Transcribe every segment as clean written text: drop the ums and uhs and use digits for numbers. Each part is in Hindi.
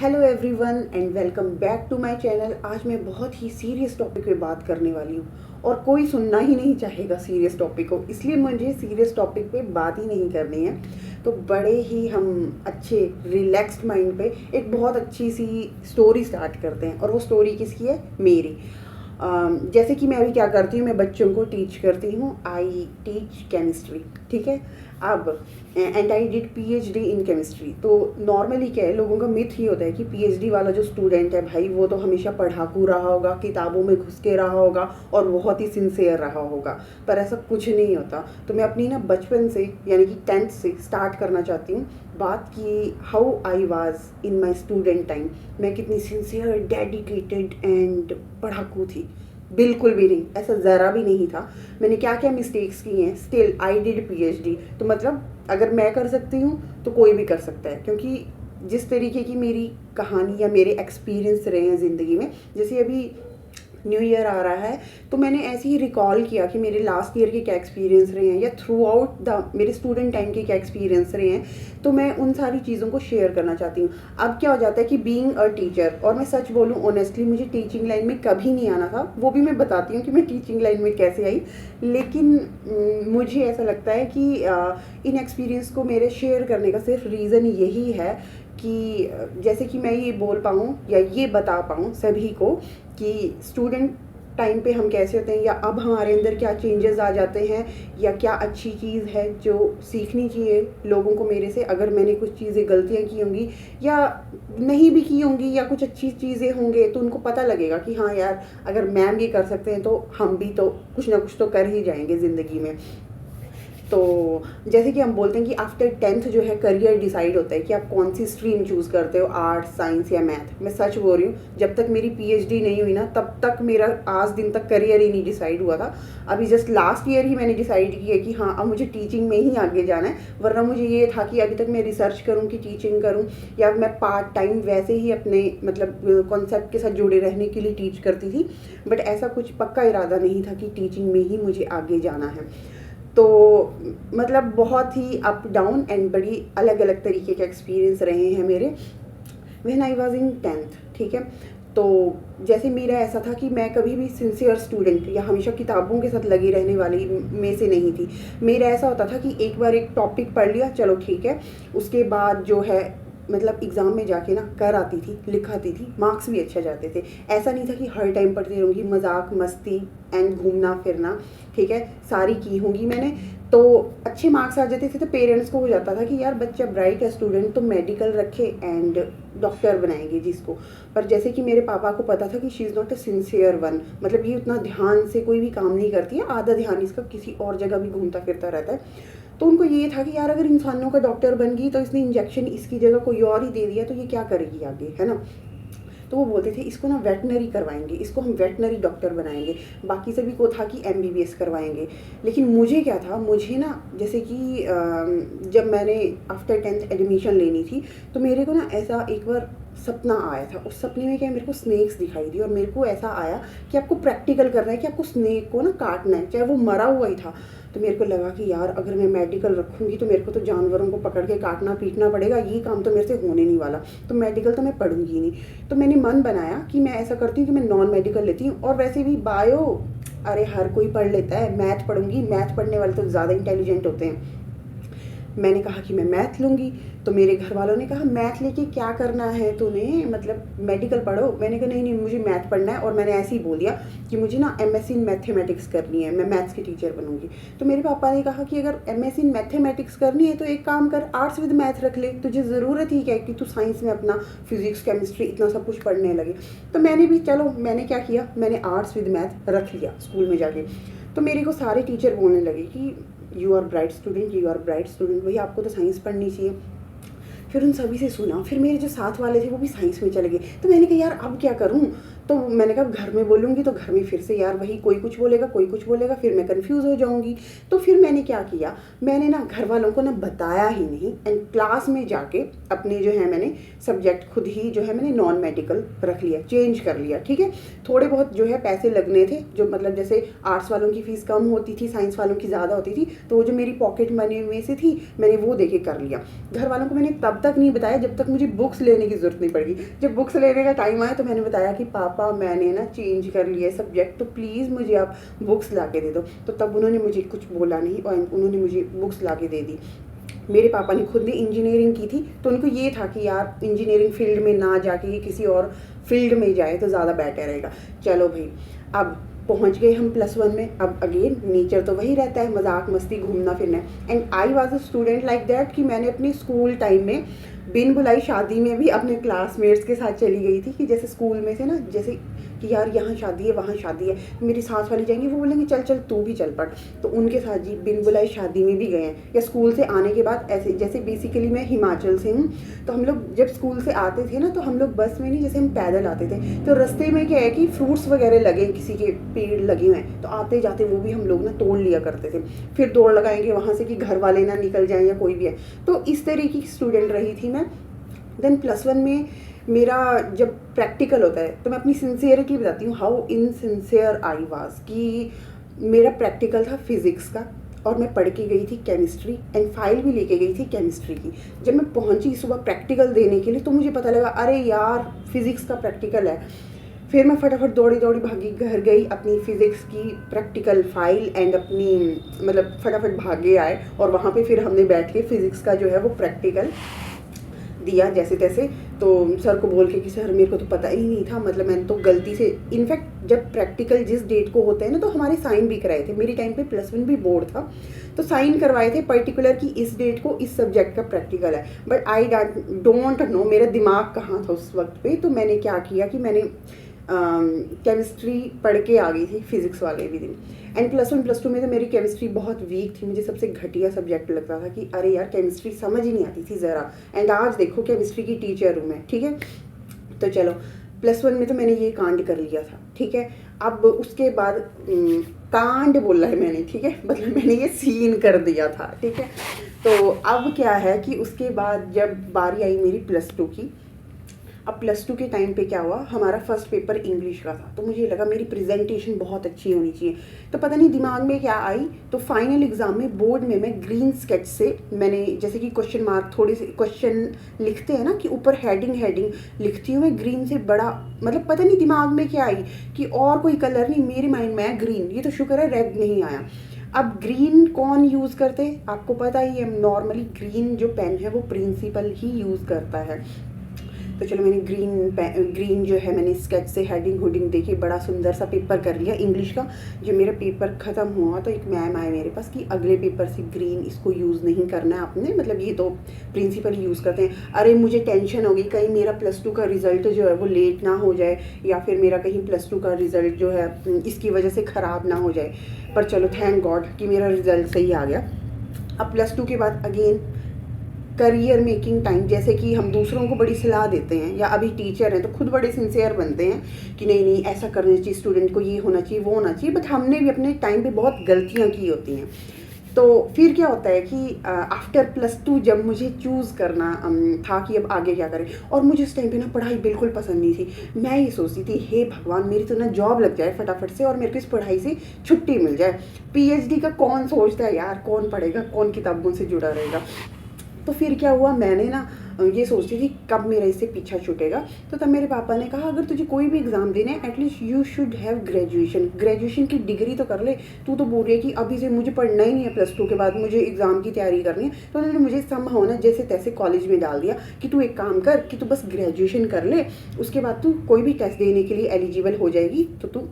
Hello everyone and welcome back to my channel. आज मैं बहुत ही सीरियस टॉपिक पे बात करने वाली हूँ और कोई सुनना ही नहीं चाहेगा सीरियस टॉपिक को, इसलिए मुझे सीरियस टॉपिक पे बात ही नहीं करनी है। तो बड़े ही हम अच्छे रिलैक्स्ड माइंड पे एक बहुत अच्छी सी स्टोरी स्टार्ट करते हैं। और वो स्टोरी किसकी है? मेरी। जैसे कि मैं अभी क्या करती हूँ, मैं बच्चों को टीच करती हूँ। आई टीच केमिस्ट्री, ठीक है। अब and I did PhD in chemistry. तो नॉर्मली क्या है, लोगों का मिथ ही होता है कि पीएचडी वाला जो स्टूडेंट है भाई वो तो हमेशा पढ़ाकू रहा होगा, किताबों में घुस के रहा होगा और बहुत ही सिंसियर रहा होगा। पर ऐसा कुछ नहीं होता। तो मैं अपनी बचपन से यानी कि 10th से स्टार्ट करना चाहती हूँ बात की how I was in my student time. मैं कितनी सिंसियर, डेडिकेटेड एंड पढ़ाकू थी। बिल्कुल भी नहीं, ऐसा ज़रा भी नहीं था। मैंने क्या क्या मिस्टेक्स की हैं, स्टिल आई डिड पीएचडी। तो मतलब अगर मैं कर सकती हूँ तो कोई भी कर सकता है, क्योंकि जिस तरीके की मेरी कहानी या मेरे एक्सपीरियंस रहे हैं ज़िंदगी में। जैसे अभी न्यू ईयर आ रहा है तो मैंने ऐसे ही रिकॉल किया कि मेरे लास्ट ईयर के क्या एक्सपीरियंस रहे हैं या थ्रू आउट द मेरे स्टूडेंट टाइम के क्या एक्सपीरियंस रहे हैं। तो मैं उन सारी चीज़ों को शेयर करना चाहती हूँ। अब क्या हो जाता है कि बीइंग अ टीचर, और मैं सच बोलूँ ऑनेस्टली मुझे टीचिंग लाइन में कभी नहीं आना था। वो भी मैं बताती हूँ कि मैं टीचिंग लाइन में कैसे आई। लेकिन मुझे ऐसा लगता है कि इन एक्सपीरियंस को मेरे शेयर करने का सिर्फ रीज़न यही है कि जैसे कि मैं ये बोल पाऊँ या ये बता पाऊँ सभी को कि स्टूडेंट टाइम पे हम कैसे होते हैं, या अब हमारे अंदर क्या चेंजेस आ जाते हैं, या क्या अच्छी चीज़ है जो सीखनी चाहिए लोगों को मेरे से। अगर मैंने कुछ चीज़ें गलतियाँ की होंगी या नहीं भी की होंगी या कुछ अच्छी चीज़ें होंगे तो उनको पता लगेगा कि हाँ यार, अगर मैम ये कर सकते हैं तो हम भी तो कुछ ना कुछ तो कर ही जाएंगे ज़िंदगी में। तो जैसे कि हम बोलते हैं कि आफ्टर 10th जो है करियर डिसाइड होता है कि आप कौन सी स्ट्रीम चूज़ करते हो, आर्ट्स, साइंस या मैथ। मैं सच बोल रही हूँ, जब तक मेरी पीएचडी नहीं हुई ना तब तक मेरा आज दिन तक करियर ही नहीं डिसाइड हुआ था। अभी जस्ट लास्ट ईयर ही मैंने डिसाइड किया कि हाँ अब मुझे टीचिंग में ही आगे जाना है। वरना मुझे ये था कि अभी तक मैं रिसर्च करूँ कि टीचिंग करूँ, या मैं पार्ट टाइम वैसे ही अपने मतलब कॉन्सेप्ट के साथ जुड़े रहने के लिए टीच करती थी। बट ऐसा कुछ पक्का इरादा नहीं था कि टीचिंग में ही मुझे आगे जाना है। तो मतलब बहुत ही अप डाउन एंड बड़ी अलग अलग तरीके के एक्सपीरियंस रहे हैं मेरे when I was in 10th, ठीक है। तो जैसे मेरा ऐसा था कि मैं कभी भी सिंसियर स्टूडेंट या हमेशा किताबों के साथ लगी रहने वाली में से नहीं थी। मेरा ऐसा होता था कि एक बार एक टॉपिक पढ़ लिया, चलो ठीक है, उसके बाद जो है मतलब एग्ज़ाम में जाके ना कर आती थी, लिखाती थी, मार्क्स भी अच्छा जाते थे। ऐसा नहीं था कि हर टाइम पढ़ती रहूँगी। मजाक मस्ती एंड घूमना फिरना, ठीक है, सारी की होंगी मैंने। तो अच्छे मार्क्स आ जाते थे तो पेरेंट्स को हो जाता था कि यार बच्चा ब्राइट है स्टूडेंट तो मेडिकल रखे एंड डॉक्टर बनाएंगे जिसको। पर जैसे कि मेरे पापा को पता था कि she is not a sincere one, मतलब ये उतना ध्यान से कोई भी काम नहीं करती है, आधा ध्यान इसका किसी और जगह भी घूमता फिरता रहता है। तो उनको ये था कि यार अगर इंसानों का डॉक्टर बन गई तो इसने इंजेक्शन इसकी जगह कोई और ही दे दिया तो ये क्या करेगी आगे, है ना। तो वो बोलते थे इसको ना वेटनरी करवाएंगे, इसको हम वेटनरी डॉक्टर बनाएंगे। बाकी सभी को था कि एमबीबीएस करवाएंगे। लेकिन मुझे क्या था, मुझे ना जैसे कि जब मैंने आफ्टर 10th एडमिशन लेनी थी तो मेरे को ना ऐसा एक बार सपना आया था। उस सपने में क्या मेरे को स्नेक्स दिखाई दी और मेरे को ऐसा आया कि आपको प्रैक्टिकल करना है कि आपको स्नेक को ना काटना है, चाहे वो मरा हुआ ही था। तो मेरे को लगा कि यार अगर मैं मेडिकल रखूँगी तो मेरे को तो जानवरों को पकड़ के काटना पीटना पड़ेगा, ये काम तो मेरे से होने नहीं वाला, तो मेडिकल तो मैं पढ़ूंगी ही नहीं। तो मैंने मन बनाया कि मैं ऐसा करती हूँ कि मैं नॉन मेडिकल लेती हूँ। और वैसे भी बायो अरे हर कोई पढ़ लेता है, मैथ पढ़ूंगी, मैथ पढ़ने वाले तो ज़्यादा इंटेलिजेंट होते हैं। मैंने कहा कि मैं मैथ लूँगी। तो मेरे घर वालों ने कहा मैथ लेके क्या करना है तूने, मतलब मेडिकल पढ़ो। मैंने कहा नहीं नहीं मुझे मैथ पढ़ना है। और मैंने ऐसे ही बोल दिया कि मुझे ना एमएससी इन मैथमेटिक्स करनी है, मैं मैथ्स की टीचर बनूंगी। तो मेरे पापा ने कहा कि अगर एमएससी इन मैथमेटिक्स करनी है तो एक काम कर, आर्ट्स विद मैथ रख ले, तुझे ज़रूरत ही क्या है कि तू साइंस में अपना फिजिक्स केमिस्ट्री इतना सब कुछ पढ़ने लगे। तो मैंने भी चलो, मैंने क्या किया, मैंने आर्ट्स विद मैथ रख लिया स्कूल में जाके। तो मेरे को सारे टीचर बोलने लगे कि you are bright student, you are bright student, वही आपको तो साइंस पढ़नी चाहिए। फिर उन सभी से सुना, फिर मेरे जो साथ वाले थे वो भी साइंस में चले गए। तो मैंने कहा यार अब क्या करूँ। तो मैंने कहा घर में बोलूँगी तो घर में फिर से यार वही कोई कुछ बोलेगा, कोई कुछ बोलेगा, फिर मैं कंफ्यूज हो जाऊँगी। तो फिर मैंने क्या किया, मैंने ना घर वालों को ना बताया ही नहीं, एंड क्लास में जाके अपने जो है मैंने सब्जेक्ट खुद ही जो है मैंने नॉन मेडिकल रख लिया, चेंज कर लिया, ठीक है। थोड़े बहुत जो है पैसे लगने थे, जो मतलब जैसे आर्ट्स वालों की फ़ीस कम होती थी, साइंस वालों की ज़्यादा होती थी, तो वो जो मेरी पॉकेट मनी में से थी मैंने वो देके कर लिया। घर वालों को मैंने तब तक नहीं बताया जब तक मुझे बुक्स लेने की ज़रूरत नहीं पड़ेगी। जब बुक्स लेने का टाइम आया तो मैंने बताया कि पापा मैंने ना चेंज कर लिया सब्जेक्ट, तो प्लीज़ मुझे आप बुक्स ला के दे दो। तो तब उन्होंने मुझे कुछ बोला नहीं और उन्होंने मुझे बुक्स ला के दे दी। मेरे पापा ने खुद ने इंजीनियरिंग की थी, तो उनको ये था कि यार इंजीनियरिंग फील्ड में ना जाके किसी और फील्ड में जाए तो ज़्यादा बेटर रहेगा। चलो भाई, अब पहुंच गए हम +1 में। अब अगेन नेचर तो वही रहता है, मजाक मस्ती घूमना फिरना। And I was a student like that कि मैंने अपने स्कूल टाइम में बिन बुलाई शादी में भी अपने क्लासमेट्स के साथ चली गई थी, कि जैसे स्कूल में से ना, जैसे कि यार यहाँ शादी है वहाँ शादी है, मेरी सास वाली जाएंगी, वो बोलेंगे चल चल तू भी चल पड़, तो उनके साथ जी बिन बुलाई शादी में भी गए हैं। या स्कूल से आने के बाद ऐसे, जैसे बेसिकली मैं हिमाचल से हूँ, तो हम लोग जब स्कूल से आते थे ना तो हम लोग बस में नहीं, जैसे हम पैदल आते थे, तो रास्ते में क्या है कि फ्रूट्स वगैरह लगे, किसी के पेड़ लगे हुए हैं, तो आते जाते वो भी हम लोग ना तोड़ लिया करते थे, फिर दौड़ लगाएंगे वहाँ से कि घर वाले ना निकल जाएं या कोई भी है। तो इस तरीके की स्टूडेंट रही थी मैं। देन +1 में मेरा जब प्रैक्टिकल होता है तो मैं अपनी सिंसियरिटी बताती हूँ, हाउ इनसिंसियर आई वाज, कि मेरा प्रैक्टिकल था फिज़िक्स का और मैं पढ़ के गई थी केमिस्ट्री, एंड फाइल भी लेके गई थी केमिस्ट्री की। जब मैं पहुंची सुबह प्रैक्टिकल देने के लिए तो मुझे पता लगा अरे यार फिज़िक्स का प्रैक्टिकल है। फिर मैं फटाफट दौड़ी दौड़ी भागी, घर गई, अपनी फ़िज़िक्स की प्रैक्टिकल फाइल एंड अपनी मतलब फटाफट भागे आए, और वहाँ पे फिर हमने बैठ के फ़िज़िक्स का जो है वो प्रैक्टिकल दिया जैसे तैसे। तो सर को बोल के कि सर मेरे को तो पता ही नहीं था, मतलब मैंने तो गलती से, इनफैक्ट जब प्रैक्टिकल जिस डेट को होते हैं ना तो हमारे साइन भी कराए थे, मेरी टाइम पे +1 भी बोर्ड था, तो साइन करवाए थे पर्टिकुलर कि इस डेट को इस सब्जेक्ट का प्रैक्टिकल है। बट आई डोंट नो मेरा दिमाग कहाँ था उस वक्त पे, तो मैंने क्या किया कि मैंने केमिस्ट्री पढ़ के आ गई थी फिज़िक्स वाले भी दिन। एंड +1 +2 में तो मेरी केमिस्ट्री बहुत वीक थी, मुझे सबसे घटिया सब्जेक्ट लगता था कि अरे यार केमिस्ट्री समझ ही नहीं आती थी ज़रा। एंड आज देखो केमिस्ट्री की टीचर हूँ मैं, ठीक है। तो चलो +1 में तो मैंने ये कांड कर लिया था, ठीक है। अब उसके बाद कांड बोला है मैंने, ठीक है, मतलब मैंने ये सीन कर दिया था, ठीक है। तो अब क्या है कि उसके बाद जब बारी आई मेरी +2 की, अब +2 के टाइम पे क्या हुआ, हमारा फर्स्ट पेपर इंग्लिश का था, तो मुझे लगा मेरी प्रेजेंटेशन बहुत अच्छी होनी चाहिए। तो पता नहीं दिमाग में क्या आई, तो फाइनल एग्ज़ाम में बोर्ड में मैं ग्रीन स्केच से मैंने, जैसे कि क्वेश्चन मार्क थोड़े से क्वेश्चन लिखते हैं ना कि ऊपर हेडिंग लिखती हूँ मैं ग्रीन से बड़ा, मतलब पता नहीं दिमाग में क्या आई कि और कोई कलर नहीं, मेरे माइंड में आया ग्रीन, ये तो शुक्र है रेड नहीं आया। अब ग्रीन कौन यूज़ करते, आपको पता ही है, नॉर्मली ग्रीन जो पेन है वो प्रिंसिपल ही यूज़ करता है। तो चलो मैंने ग्रीन जो है मैंने स्केच से हेडिंग हुडिंग देखी, बड़ा सुंदर सा पेपर कर लिया इंग्लिश का। जब मेरा पेपर ख़त्म हुआ तो एक मैम आए मेरे पास कि अगले पेपर से ग्रीन इसको यूज़ नहीं करना है आपने, मतलब ये तो प्रिंसिपल यूज़ करते हैं। अरे मुझे टेंशन हो गई, कहीं मेरा +2 का रिज़ल्ट जो है वो लेट ना हो जाए, या फिर मेरा कहीं +2 का रिज़ल्ट जो है इसकी वजह से ख़राब ना हो जाए। पर चलो थैंक गॉड कि मेरा रिज़ल्ट सही आ गया। अब +2 के बाद अगेन करियर मेकिंग टाइम, जैसे कि हम दूसरों को बड़ी सलाह देते हैं, या अभी टीचर हैं तो खुद बड़े सिंसियर बनते हैं कि नहीं नहीं ऐसा करना चाहिए, स्टूडेंट को ये होना चाहिए वो होना चाहिए, बट हमने भी अपने टाइम पे बहुत गलतियां की होती हैं। तो फिर क्या होता है कि आफ्टर +2 जब मुझे चूज़ करना था कि अब आगे क्या करें, और मुझे उस टाइम पे ना पढ़ाई बिल्कुल पसंद नहीं थी। मैं ये सोचती थी हे भगवान मेरी तो ना जॉब लग जाए फटाफट से और मेरे को इस पढ़ाई से छुट्टी मिल जाए। PhD का कौन सोचता है यार, कौन पढ़ेगा, कौन किताबों से जुड़ा रहेगा। तो फिर क्या हुआ, मैंने ना ये सोचती थी कब मेरा इससे पीछा छूटेगा। तो तब मेरे पापा ने कहा अगर तुझे कोई भी एग्ज़ाम देना है at least you should have graduation की डिग्री तो कर ले। तू तो बोल रही है कि अभी से मुझे पढ़ना ही नहीं है, +2 के बाद मुझे एग्ज़ाम की तैयारी करनी है। तो उन्होंने मुझे समहाउ ना जैसे तैसे कॉलेज में डाल दिया कि तू एक काम कर कि तू बस ग्रेजुएशन कर ले, उसके बाद तू कोई भी टेस्ट देने के लिए एलिजिबल हो जाएगी, तो तू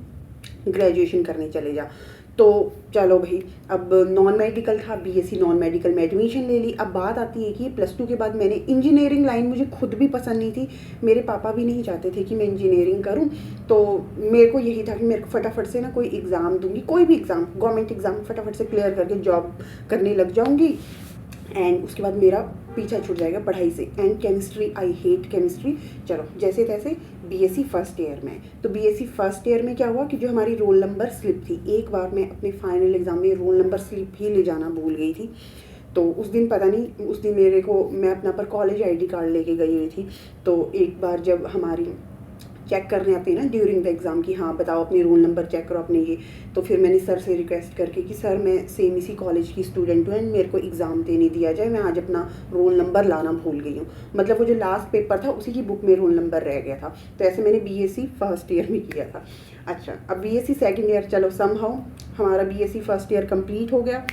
ग्रेजुएशन करने चले जा। तो चलो भाई, अब नॉन मेडिकल था, BSc नॉन मेडिकल में एडमिशन ले ली। अब बात आती है कि +2 के बाद मैंने इंजीनियरिंग लाइन, मुझे खुद भी पसंद नहीं थी, मेरे पापा भी नहीं चाहते थे कि मैं इंजीनियरिंग करूं। तो मेरे को यही था कि मेरे को फटाफट से ना कोई एग्ज़ाम दूंगी, कोई भी एग्ज़ाम, गवर्नमेंट एग्ज़ाम फटाफट से क्लियर करके जॉब करने लग जाऊंगी, एंड उसके बाद मेरा पीछा छूट जाएगा पढ़ाई से। And chemistry, I hate chemistry. चलो जैसे तैसे बीएससी फर्स्ट ईयर में, तो बीएससी फर्स्ट ईयर में क्या हुआ कि जो हमारी रोल नंबर स्लिप थी, एक बार मैं अपने फाइनल एग्ज़ाम में रोल नंबर स्लिप ही ले जाना भूल गई थी। तो उस दिन पता नहीं, उस दिन मेरे को, मैं अपना पर कॉलेज आईडी कार्ड लेके गई हुई थी। तो एक बार जब हमारी चेक करने आते हैं ना ड्यूरिंग द एग्ज़ाम कि हाँ बताओ अपनी रोल नंबर चेक करो अपने ये, तो फिर मैंने सर से रिक्वेस्ट करके कि सर मैं सेम इसी कॉलेज की स्टूडेंट हूँ एंड मेरे को एग्ज़ाम देने दिया जाए, मैं आज अपना रोल नंबर लाना भूल गई हूँ। मतलब वो जो लास्ट पेपर था उसी की बुक में रोल नंबर रह गया था। तो ऐसे मैंने बीएससी फर्स्ट ईयर में किया था। अच्छा, अब बीएससी सेकेंड ईयर, चलो समहाउ हमारा बीएससी फर्स्ट ईयर कंप्लीट हो गया,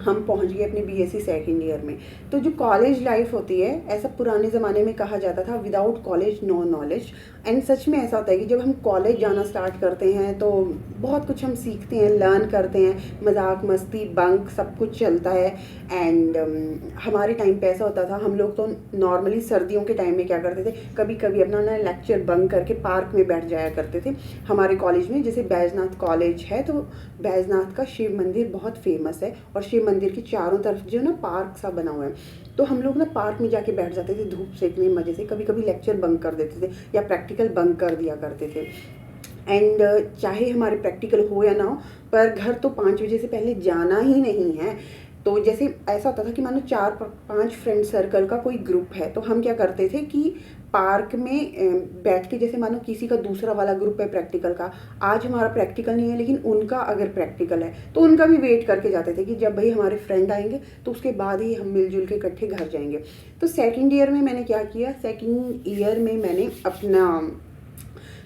हम पहुंच गए अपने बीएससी सेकेंड ईयर में। तो जो कॉलेज लाइफ होती है, ऐसा पुराने ज़माने में कहा जाता था, without college no knowledge. And सच में ऐसा होता है कि जब हम कॉलेज जाना स्टार्ट करते हैं तो बहुत कुछ हम सीखते हैं, लर्न करते हैं, मजाक मस्ती बंक सब कुछ चलता है। एंड हमारे टाइम पे ऐसा होता था, हम लोग तो नॉर्मली सर्दियों के टाइम में क्या करते थे, कभी कभी अपना ना लेक्चर बंक करके पार्क में बैठ जाया करते थे। हमारे कॉलेज में जैसे बैजनाथ कॉलेज है, तो बैजनाथ का शिव मंदिर बहुत फेमस है और शिव मंदिर के चारों तरफ जो ना पार्क सा बना हुआ है। तो हम लोग ना पार्क में जाके बैठ जाते थे धूप सेकने मज़े से, कभी कभी लेक्चर बंक कर देते थे या प्रैक्टिकल बंक कर दिया करते थे। एंड चाहे हमारे प्रैक्टिकल हो या ना हो, पर घर तो 5 बजे से पहले जाना ही नहीं है। तो जैसे ऐसा होता था कि मानो 4-5 फ्रेंड सर्कल का कोई ग्रुप है, तो हम क्या करते थे कि पार्क में बैठ के, जैसे मानो किसी का दूसरा वाला ग्रुप है प्रैक्टिकल का, आज हमारा प्रैक्टिकल नहीं है लेकिन उनका अगर प्रैक्टिकल है तो उनका भी वेट करके जाते थे कि जब भाई हमारे फ्रेंड आएंगे तो उसके बाद ही हम मिलजुल के इकट्ठे घर जाएंगे। तो सेकेंड ईयर में मैंने क्या किया, सेकेंड ईयर में मैंने अपना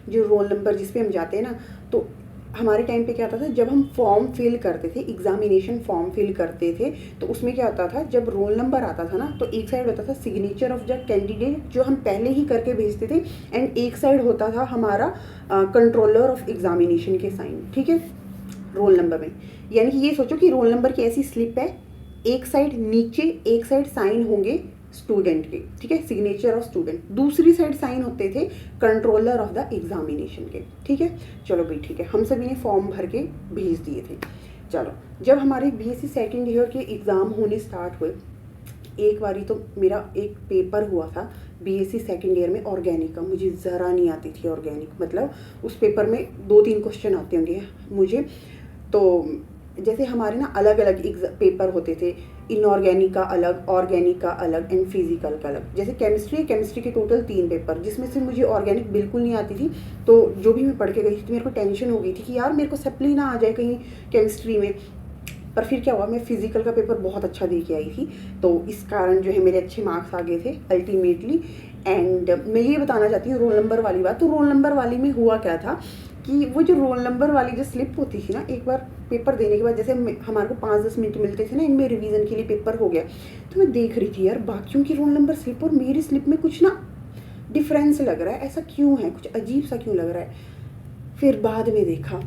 जो रोल नंबर जिस पे हम जाते हैं ना, तो हमारे टाइम पे क्या होता था, जब हम फॉर्म फिल करते थे, एग्जामिनेशन फॉर्म फिल करते थे, तो उसमें क्या होता था, जब रोल नंबर आता था ना, तो एक साइड होता था सिग्नेचर ऑफ द कैंडिडेट जो हम पहले ही करके भेजते थे, एंड एक साइड होता था हमारा कंट्रोलर ऑफ एग्जामिनेशन के साइन। ठीक है, रोल नंबर में, यानी कि ये सोचो कि रोल नंबर की ऐसी स्लिप है, एक साइड नीचे, एक साइड साइन होंगे स्टूडेंट के, ठीक है, सिग्नेचर ऑफ स्टूडेंट, दूसरी साइड साइन होते थे कंट्रोलर ऑफ द एग्जामिनेशन के। ठीक है, चलो भाई ठीक है, हम सभी ने फॉर्म भर के भेज दिए थे। चलो जब हमारे बीएससी सेकेंड ईयर के एग्ज़ाम होने स्टार्ट हुए, एक बारी तो मेरा एक पेपर हुआ था बीएससी सेकेंड ईयर में ऑर्गेनिक का, मुझे ज़रा नहीं आती थी ऑर्गेनिक, मतलब उस पेपर में 2-3 क्वेश्चन आते होंगे मुझे। तो जैसे हमारे ना अलग अलग पेपर होते थे, इनऑर्गेनिक का अलग, ऑर्गेनिक का अलग एंड फिजिकल का अलग। जैसे केमिस्ट्री के टोटल 3 पेपर, जिसमें से मुझे ऑर्गेनिक बिल्कुल नहीं आती थी। तो जो भी मैं पढ़ के गई थी तो मेरे को टेंशन हो गई थी कि यार मेरे को सप्ली ना आ जाए कहीं केमिस्ट्री में। पर फिर क्या हुआ, मैं फिजिकल का पेपर बहुत अच्छा दे के आई थी, तो इस कारण जो है मेरे अच्छे मार्क्स आ गए थे अल्टीमेटली। एंड मैं ये बताना चाहती हूँ रोल नंबर वाली बात। तो रोल नंबर वाली में हुआ क्या था कि वो जो रोल नंबर वाली जो स्लिप होती थी ना, एक बार पेपर देने के बाद जैसे हमारे को 5-10 मिनट मिलते थे ना, इनमें रिवीजन के लिए पेपर हो गया, तो मैं देख रही थी यार बाकियों की रोल नंबर स्लिप और मेरी स्लिप में कुछ ना डिफरेंस लग रहा है, ऐसा क्यों है, कुछ अजीब सा क्यों लग रहा है। फिर बाद में देखा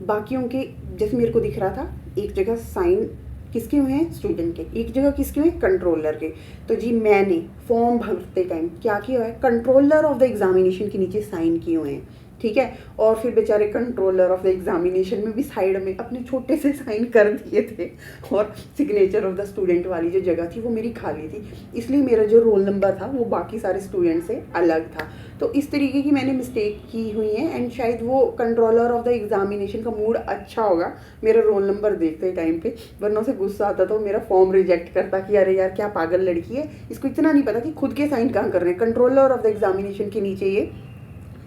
बाकियों के, जैसे मेरे को दिख रहा था एक जगह साइन किसके हुए हैं, स्टूडेंट के, एक जगह किसके हुए हैं, कंट्रोलर के। तो जी मैंने फॉर्म भरते टाइम क्या किया है, कंट्रोलर ऑफ द एग्जामिनेशन के नीचे साइन किए हुए हैं। ठीक है, और फिर बेचारे कंट्रोलर ऑफ द एग्जामिनेशन में भी साइड में अपने छोटे से साइन कर दिए थे, और सिग्नेचर ऑफ द स्टूडेंट वाली जो जगह थी वो मेरी खाली थी, इसलिए मेरा जो रोल नंबर था वो बाकी सारे स्टूडेंट से अलग था। तो इस तरीके की मैंने मिस्टेक की हुई है, एंड शायद वो कंट्रोलर ऑफ द एग्जामिनेशन का मूड अच्छा होगा मेरा रोल नंबर देखते टाइम पे, वरना उसे गुस्सा आता तो मेरा फॉर्म रिजेक्ट करता कि अरे यार क्या पागल लड़की है, इसको इतना नहीं पता कि खुद के साइन कहाँ कर रहे हैं, कंट्रोलर ऑफ द एग्जामिनेशन के नीचे ये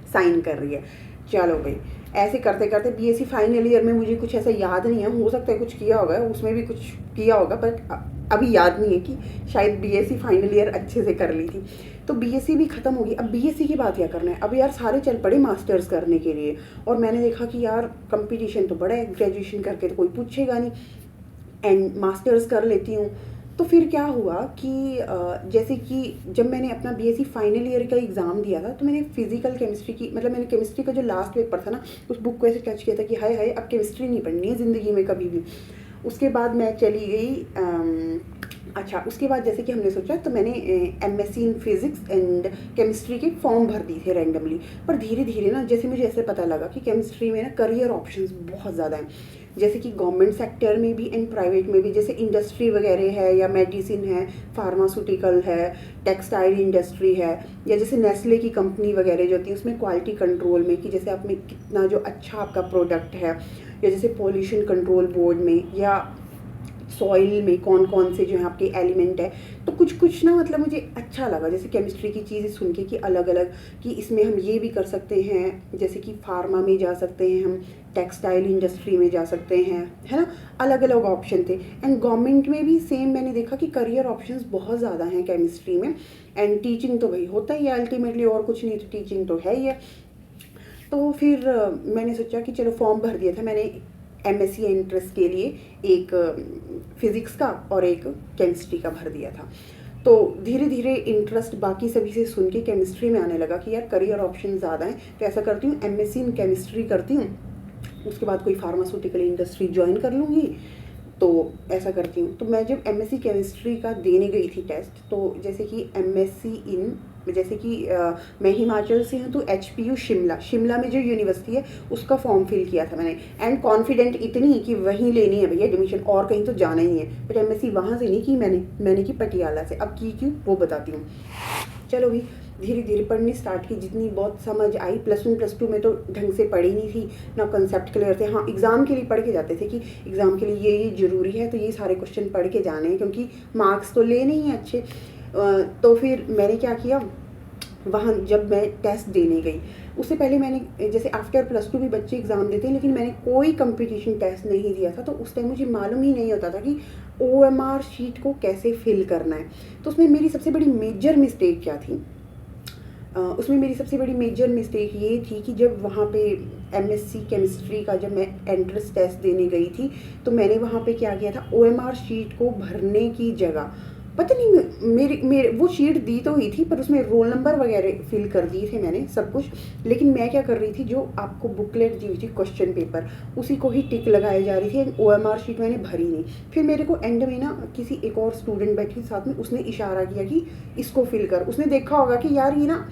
साइन कर रही है। चलो भाई, ऐसे करते करते बीएससी फाइनल ईयर में मुझे कुछ ऐसा याद नहीं है, हो सकता है कुछ किया होगा, उसमें भी कुछ किया होगा, बट अभी याद नहीं है कि शायद बीएससी फाइनल ईयर अच्छे से कर ली थी। तो बीएससी भी ख़त्म होगी, अब बीएससी की बात क्या करना है, अब यार सारे चल पड़े मास्टर्स करने के लिए, और मैंने देखा कि यार कंपटीशन तो बड़ा है, ग्रेजुएशन करके तो कोई पूछेगा नहीं, एंड मास्टर्स कर लेती हूँ। तो फिर क्या हुआ कि जैसे कि जब मैंने अपना बीएससी फाइनल ईयर का एग्ज़ाम दिया था, तो मैंने फिजिकल केमिस्ट्री की, मतलब मैंने केमिस्ट्री का जो लास्ट पेपर था ना, उस बुक को ऐसे टच किया था कि हाय हाय अब केमिस्ट्री नहीं पढ़नी है ज़िंदगी में कभी भी। उसके बाद मैं चली गई अच्छा, उसके बाद जैसे कि हमने सोचा, तो मैंने MSc in physics and chemistry के फॉर्म भर दिए थे रैंडमली। पर धीरे धीरे ना जैसे मुझे ऐसे पता लगा कि केमिस्ट्री में ना करियर ऑप्शंस बहुत ज़्यादा हैं, जैसे कि गवर्नमेंट सेक्टर में भी एंड प्राइवेट में भी, जैसे इंडस्ट्री वगैरह है या मेडिसिन है, फार्मास्यूटिकल है, टेक्सटाइल इंडस्ट्री है, या जैसे नेस्ले की कंपनी वगैरह जो होती है उसमें क्वालिटी कंट्रोल में कि जैसे आप में कितना जो अच्छा आपका प्रोडक्ट है, या जैसे पॉल्यूशन कंट्रोल बोर्ड में, या सॉइल में कौन कौन से जो है आपके एलिमेंट है। तो कुछ कुछ ना मतलब मुझे अच्छा लगा जैसे केमिस्ट्री की चीज़ें सुन के कि अलग अलग कि इसमें हम ये भी कर सकते हैं, जैसे कि फार्मा में जा सकते हैं हम, टेक्सटाइल इंडस्ट्री में जा सकते हैं, है ना, अलग अलग ऑप्शन थे। एंड गवर्नमेंट में भी सेम मैंने देखा कि करियर ऑप्शंस बहुत ज़्यादा हैं केमिस्ट्री में। एंड टीचिंग तो भाई होता ही है अल्टीमेटली, और कुछ नहीं तो टीचिंग तो है ही है। तो फिर मैंने सोचा कि चलो फॉर्म भर दिया था मैंने एमएससी एंट्रेंस के लिए, एक फिज़िक्स का और एक केमिस्ट्री का भर दिया था। तो धीरे धीरे इंटरेस्ट बाकी सभी से सुन के केमिस्ट्री में आने लगा कि यार करियर ऑप्शन ज़्यादा हैं, तो ऐसा करती हूँ एमएससी इन केमिस्ट्री करती हूँ, उसके बाद कोई फार्मास्यूटिकल इंडस्ट्री ज्वाइन कर लूँगी। तो ऐसा करती हूँ। तो मैं जब एमएससी केमिस्ट्री का देने गई थी टेस्ट, तो जैसे कि एमएससी इन, जैसे कि मैं हिमाचल से हूँ तो एचपीयू शिमला में जो यूनिवर्सिटी है उसका फॉर्म फिल किया था मैंने। एंड कॉन्फिडेंट इतनी कि वहीं लेनी है भैया एडमिशन, और कहीं तो जाना ही है। बट एमएससी वहाँ से नहीं की मैंने की पटियाला से। अब की क्यों वो बताती हूँ। चलो भी धीरे धीरे पढ़नी स्टार्ट की, जितनी बहुत समझ आई। प्लस 1 प्लस 2 में तो ढंग से पढ़ी नहीं थी ना, कंसेप्ट क्लियर थे। हाँ एग्ज़ाम के लिए पढ़ के जाते थे कि एग्ज़ाम के लिए ये ज़रूरी है तो ये सारे क्वेश्चन पढ़ के जाने हैं, क्योंकि मार्क्स तो लेने ही हैं अच्छे। तो फिर मैंने क्या किया, वहाँ जब मैं टेस्ट देने गई उससे पहले मैंने, जैसे आफ्टर प्लस 2 भी बच्चे एग्ज़ाम देते हैं, लेकिन मैंने कोई कंपटीशन टेस्ट नहीं दिया था। तो उस टाइम मुझे मालूम ही नहीं होता था कि OMR शीट को कैसे फिल करना है। तो उसमें मेरी सबसे बड़ी मेजर मिस्टेक क्या थी, उसमें मेरी सबसे बड़ी मेजर मिस्टेक ये थी कि जब वहाँ पे एमएससी केमिस्ट्री का जब मैं एंट्रेंस टेस्ट देने गई थी, तो मैंने वहाँ पे क्या किया था, OMR शीट को भरने की जगह पता नहीं मेरे वो शीट दी तो हुई थी पर उसमें रोल नंबर वगैरह फिल कर दिए थे मैंने सब कुछ। लेकिन मैं क्या कर रही थी, जो आपको बुकलेट दी हुई थी क्वेश्चन पेपर, उसी को ही टिक लगाई जा रही थी। OMR शीट मैंने भरी नहीं। फिर मेरे को एंड में ना किसी एक और स्टूडेंट बैठी साथ में, उसने इशारा किया कि इसको फिल कर। उसने देखा होगा कि यार ये ना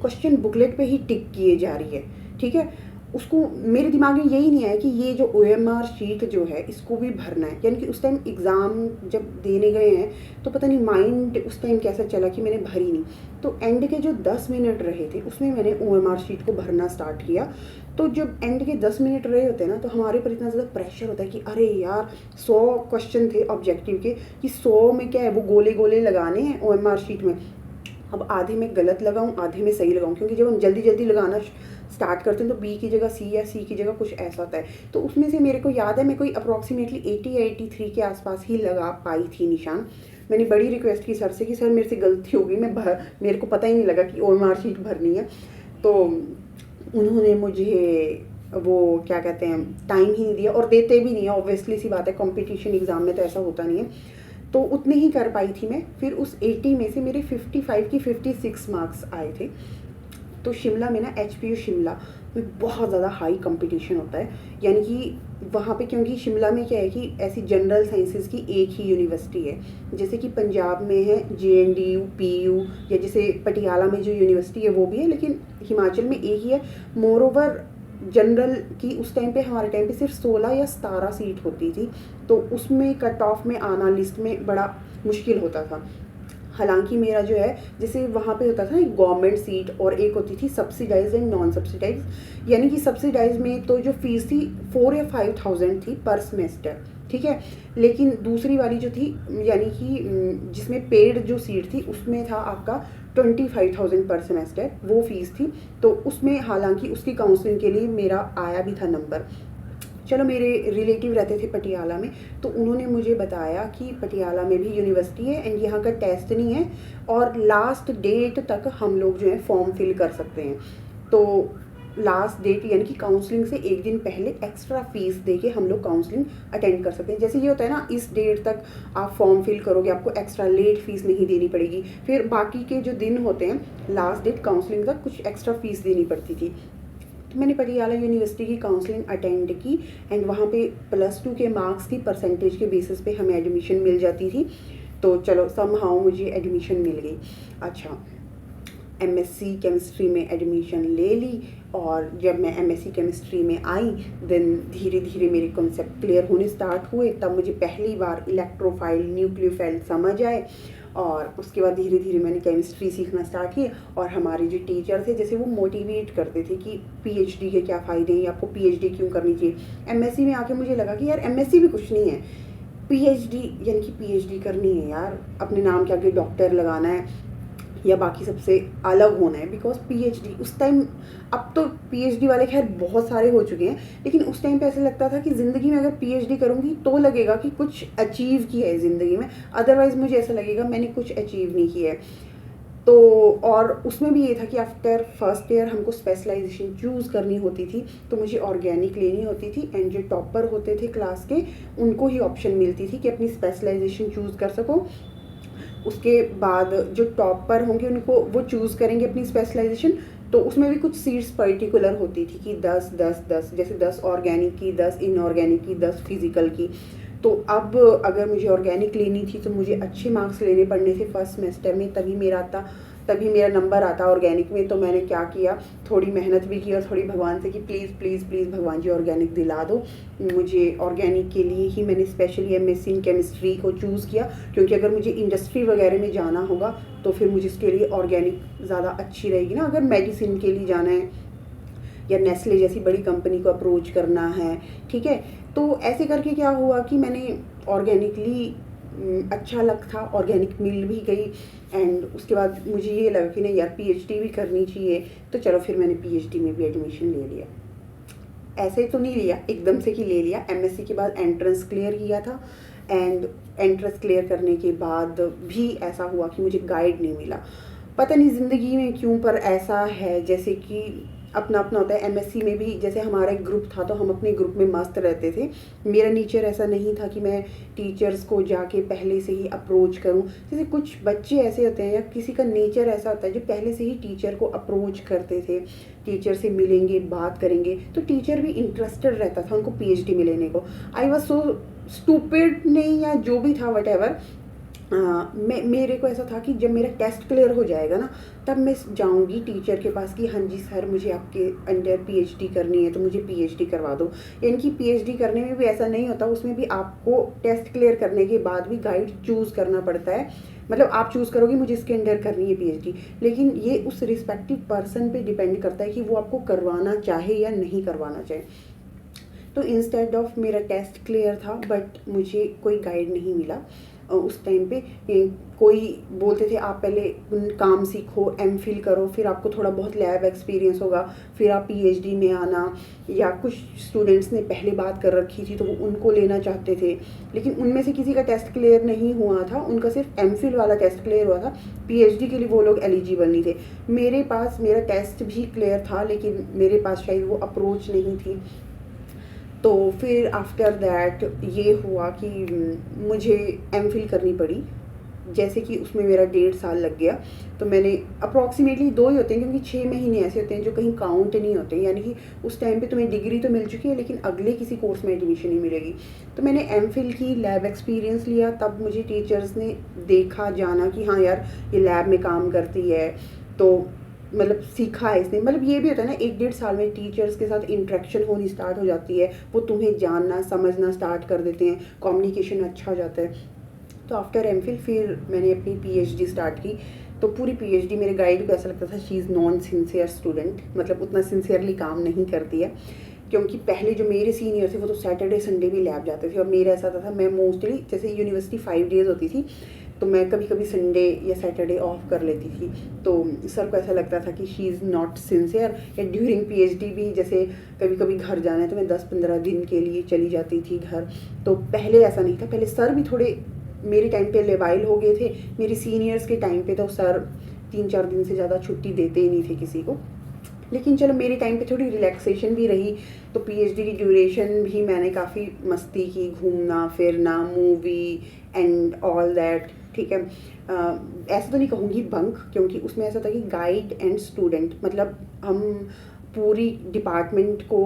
क्वेश्चन बुकलेट पे ही टिक किए जा रही है, ठीक है। उसको मेरे दिमाग में यही नहीं आया कि ये जो OMR शीट जो है इसको भी भरना है। यानी कि उस टाइम एग्ज़ाम जब देने गए हैं तो पता नहीं माइंड उस टाइम कैसा चला कि मैंने भरी नहीं। तो एंड के जो 10 मिनट रहे थे उसमें मैंने OMR शीट को भरना स्टार्ट किया। तो जब एंड के 10 मिनट रहे होते हैं ना, तो हमारे पर इतना ज़्यादा प्रेशर होता है कि अरे यार 100 क्वेश्चन थे ऑब्जेक्टिव के, कि 100 में क्या है वो गोले गोले लगाने हैं OMR शीट में। अब आधे में गलत लगाऊं आधे में सही लगाऊं, क्योंकि जब हम जल्दी जल्दी लगाना स्टार्ट करते हैं तो बी की जगह सी या सी की जगह कुछ ऐसा होता है। तो उसमें से मेरे को याद है मैं कोई अप्रॉक्सीमेटली 80 या 83 के आसपास ही लगा पाई थी निशान। मैंने बड़ी रिक्वेस्ट की सर से कि सर मेरे से गलती हो गई, मेरे को पता ही नहीं लगा कि OMR शीट भरनी है। तो उन्होंने मुझे वो क्या कहते हैं टाइम ही नहीं दिया, और देते भी नहीं है, ऑब्वियसली सी बात है, कंपटीशन एग्ज़ाम में तो ऐसा होता नहीं है। तो उतने ही कर पाई थी मैं। फिर उस 80 में से मेरे 55 की 56 मार्क्स आए थे। तो शिमला में ना एचपीयू शिमला में बहुत ज़्यादा हाई कंपटीशन होता है। यानी कि वहाँ पे, क्योंकि शिमला में क्या है कि ऐसी जनरल साइंसेस की एक ही यूनिवर्सिटी है, जैसे कि पंजाब में है JNDU PU, या जैसे पटियाला में जो यूनिवर्सिटी है वो भी है, लेकिन हिमाचल में एक ही है। मोरओवर जनरल की उस टाइम पे, हमारे टाइम पे सिर्फ 16 या 17 सीट होती थी। तो उसमें कट ऑफ में आना लिस्ट में बड़ा मुश्किल होता था। हालांकि मेरा जो है, जैसे वहाँ पे होता था एक गवर्नमेंट सीट और एक होती थी सब्सिडाइज एंड नॉन सब्सिडाइज। यानी कि सब्सिडाइज में तो जो फीस थी 4 या 5,000 थी पर सेमेस्टर, ठीक है। लेकिन दूसरी वाली जो थी, यानी कि जिसमें पेड जो सीट थी, उसमें था आपका 25,000 पर सेमेस्टर, वो फीस थी। तो उसमें हालांकि उसकी काउंसलिंग के लिए मेरा आया भी था नंबर। चलो मेरे रिलेटिव रहते थे पटियाला में, तो उन्होंने मुझे बताया कि पटियाला में भी यूनिवर्सिटी है एंड यहाँ का टेस्ट नहीं है, और लास्ट डेट तक हम लोग जो है फॉर्म फिल कर सकते हैं। तो लास्ट डेट यानी कि काउंसलिंग से एक दिन पहले एक्स्ट्रा फीस दे के हम लोग काउंसलिंग अटेंड कर सकते हैं। जैसे ये होता है ना, इस डेट तक आप फॉर्म फिल करोगे, आपको एक्स्ट्रा लेट फीस नहीं देनी पड़ेगी। फिर बाकी के जो दिन होते हैं लास्ट डेट काउंसलिंग तक, कुछ एक्स्ट्रा फीस देनी पड़ती थी। तो मैंने पटियाला यूनिवर्सिटी की काउंसलिंग अटेंड की एंड वहाँ पे +2 के मार्क्स की परसेंटेज के बेसिस पे हमें एडमिशन मिल जाती थी। तो चलो समहाउ मुझे एडमिशन मिल गई। अच्छा, MSc केमिस्ट्री में एडमिशन ले ली और जब मैं एमएससी केमिस्ट्री में आई देन धीरे धीरे मेरे कॉन्सेप्ट क्लियर होने स्टार्ट हुए। तब मुझे पहली बार इलेक्ट्रोफाइल न्यूक्लियोफाइल समझ आए और उसके बाद धीरे धीरे मैंने केमिस्ट्री सीखना स्टार्ट किया। और हमारे जो टीचर थे जैसे वो मोटिवेट करते थे कि पीएचडी के क्या फ़ायदे हैं, आपको पीएचडी क्यों करनी चाहिए। एमएससी में आके मुझे लगा कि यार एमएससी भी कुछ नहीं है, पीएचडी यानी कि पीएचडी करनी है यार, अपने नाम के आगे डॉक्टर लगाना है या बाकी सबसे अलग होना है। बिकॉज पीएचडी उस टाइम, अब तो पीएचडी वाले खैर बहुत सारे हो चुके हैं, लेकिन उस टाइम पे ऐसा लगता था कि ज़िंदगी में अगर पीएचडी करूँगी तो लगेगा कि कुछ अचीव किया है ज़िंदगी में, अदरवाइज़ मुझे ऐसा लगेगा मैंने कुछ अचीव नहीं किया है। तो और उसमें भी ये था कि आफ्टर फर्स्ट ईयर हमको स्पेशलाइजेशन चूज़ करनी होती थी, तो मुझे ऑर्गेनिक लेनी होती थी। एंड जो टॉपर होते थे क्लास के उनको ही ऑप्शन मिलती थी कि अपनी स्पेशलाइजेशन चूज़ कर सको। उसके बाद जो टॉपर होंगे उनको वो चूज़ करेंगे अपनी स्पेशलाइजेशन, तो उसमें भी कुछ सीट्स पर्टिकुलर होती थी कि 10-10-10, जैसे 10 ऑर्गेनिक की, 10 इनऑर्गेनिक की, 10 फिजिकल की। तो अब अगर मुझे ऑर्गेनिक लेनी थी तो मुझे अच्छे मार्क्स लेने पड़ने थे फर्स्ट सेमेस्टर में, तभी मेरा नंबर आता ऑर्गेनिक में। तो मैंने क्या किया, थोड़ी मेहनत भी की और थोड़ी भगवान से कि प्लीज़ प्लीज़ प्लीज़ भगवान जी ऑर्गेनिक दिला दो मुझे। ऑर्गेनिक के लिए ही मैंने स्पेशली एमएससी इन केमिस्ट्री को चूज़ किया, क्योंकि अगर मुझे इंडस्ट्री वगैरह में जाना होगा तो फिर मुझे इसके लिए ऑर्गेनिक ज़्यादा अच्छी रहेगी ना। अगर मेडिसिन के लिए जाना है या नेस्ले जैसी बड़ी कंपनी को अप्रोच करना है, ठीक है। तो ऐसे करके क्या हुआ कि मैंने ऑर्गेनिकली अच्छा लग था, ऑर्गेनिक मिल भी गई। एंड उसके बाद मुझे ये लगा कि नहीं यार पीएचडी भी करनी चाहिए, तो चलो फिर मैंने पीएचडी में भी एडमिशन ले लिया। ऐसे तो नहीं लिया एकदम से कि ले लिया, एमएससी के बाद एंट्रेंस क्लियर किया था। एंड एंट्रेंस क्लियर करने के बाद भी ऐसा हुआ कि मुझे गाइड नहीं मिला, पता नहीं ज़िंदगी में क्यों, पर ऐसा है जैसे कि अपना अपना होता है। एमएससी में भी जैसे हमारा एक ग्रुप था तो हम अपने ग्रुप में मस्त रहते थे। मेरा नेचर ऐसा नहीं था कि मैं टीचर्स को जाके पहले से ही अप्रोच करूं। जैसे कुछ बच्चे ऐसे होते हैं या किसी का नेचर ऐसा होता है जो पहले से ही टीचर को अप्रोच करते थे, टीचर से मिलेंगे, बात करेंगे, तो टीचर भी इंटरेस्टेड रहता था उनको पीएचडी में लेने को। आई वॉज सो स्टूपिड नहीं या जो भी था वट एवर, मेरे को ऐसा था कि जब मेरा टेस्ट क्लियर हो जाएगा ना तब मैं जाऊंगी टीचर के पास कि हाँ जी सर मुझे आपके अंडर पीएचडी करनी है तो मुझे पीएचडी करवा दो। यानी कि पीएचडी करने में भी ऐसा नहीं होता, उसमें भी आपको टेस्ट क्लियर करने के बाद भी गाइड चूज़ करना पड़ता है। मतलब आप चूज़ करोगे मुझे इसके अंडर करनी है पीएचडी, लेकिन ये उस रिस्पेक्टिव पर्सन पे डिपेंड करता है कि वो आपको करवाना चाहे या नहीं करवाना चाहे। तो इंस्टेड ऑफ मेरा टेस्ट क्लियर था बट मुझे कोई गाइड नहीं मिला उस टाइम पे। कोई बोलते थे आप पहले काम सीखो, एमफिल करो, फिर आपको थोड़ा बहुत लैब एक्सपीरियंस होगा, फिर आप पीएचडी में आना। या कुछ स्टूडेंट्स ने पहले बात कर रखी थी तो वो उनको लेना चाहते थे, लेकिन उनमें से किसी का टेस्ट क्लियर नहीं हुआ था, उनका सिर्फ एमफिल वाला टेस्ट क्लियर हुआ था, पीएचडी के लिए वो लोग एलिजिबल नहीं थे। मेरा टेस्ट भी क्लियर था लेकिन मेरे पास शायद वो अप्रोच नहीं थी। तो फिर आफ्टर दैट ये हुआ कि मुझे एमफिल करनी पड़ी, जैसे कि उसमें मेरा 1.5 साल लग गया। तो मैंने अप्रॉक्सीमेटली 2 ही होते हैं क्योंकि 6 महीने ऐसे होते हैं जो कहीं काउंट नहीं होते, यानी कि उस टाइम पे तुम्हें डिग्री तो मिल चुकी है लेकिन अगले किसी कोर्स में एडमिशन नहीं मिलेगी। तो मैंने एमफिल की, लैब एक्सपीरियंस लिया, तब मुझे टीचर्स ने देखा जाना कि हाँ यार ये लैब में काम करती है, तो मतलब सीखा है इसने। मतलब ये भी होता है ना 1-1.5 साल में टीचर्स के साथ इंटरेक्शन होनी स्टार्ट हो जाती है, वो तुम्हें जानना समझना स्टार्ट कर देते हैं, कम्युनिकेशन अच्छा हो जाता है। तो आफ्टर एमफिल फिर मैंने अपनी पीएचडी स्टार्ट की। तो पूरी पीएचडी मेरे गाइड को ऐसा लगता था she is non sincere student, मतलब उतना सिंसियरली काम नहीं करती है। क्योंकि पहले जो मेरे सीनियर थे वो तो सैटरडे संडे भी लैब जाते थे और मेरा ऐसा था मैं मोस्टली, जैसे यूनिवर्सिटी 5 डेज़ होती थी तो मैं कभी कभी संडे या सैटरडे ऑफ कर लेती थी। तो सर को ऐसा लगता था कि शी इज़ नॉट सिंसियर। या ड्यूरिंग पीएचडी भी जैसे कभी कभी घर जाना है तो मैं 10-15 दिन के लिए चली जाती थी घर। तो पहले ऐसा नहीं था, पहले सर भी थोड़े मेरे टाइम पे लेवाइल हो गए थे। मेरे सीनियर्स के टाइम पे तो सर 3-4 दिन से ज़्यादा छुट्टी देते ही नहीं थे किसी को। लेकिन चलो मेरे टाइम पे थोड़ी रिलैक्सेशन भी रही, तो पीएचडी की ड्यूरेशन भी मैंने काफ़ी मस्ती की, घूमना फिरना, मूवी एंड ऑल दैट, ठीक है। ऐसा तो नहीं कहूँगी बंक, क्योंकि उसमें ऐसा था कि गाइड एंड स्टूडेंट, मतलब हम पूरी डिपार्टमेंट को